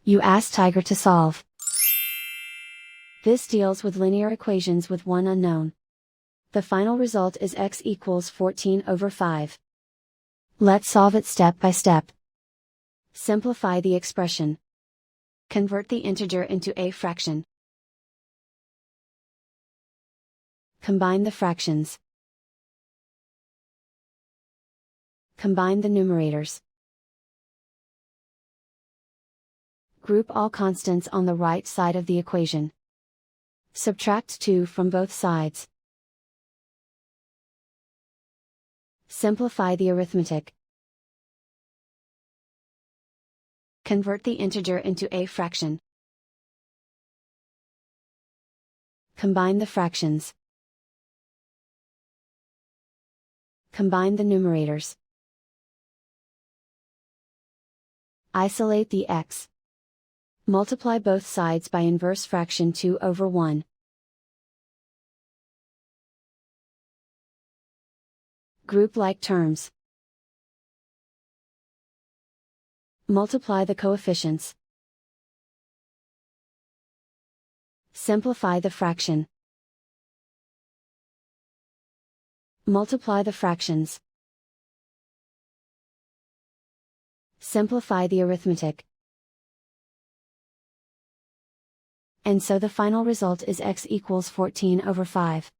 You ask Tiger to solve. This deals with linear equations with one unknown. The final result is x equals 14/5. Let's solve it step by step. Simplify the expression. Convert the integer into a fraction. Combine the fractions. Combine the numerators. Group all constants on the right side of the equation. Subtract 2 from both sides. Simplify the arithmetic. Convert the integer into a fraction. Combine the fractions. Combine the numerators. Isolate the x. Multiply both sides by inverse fraction 2/1. Group like terms. Multiply the coefficients. Simplify the fraction. Multiply the fractions. Simplify the arithmetic. And so the final result is x equals 14/5.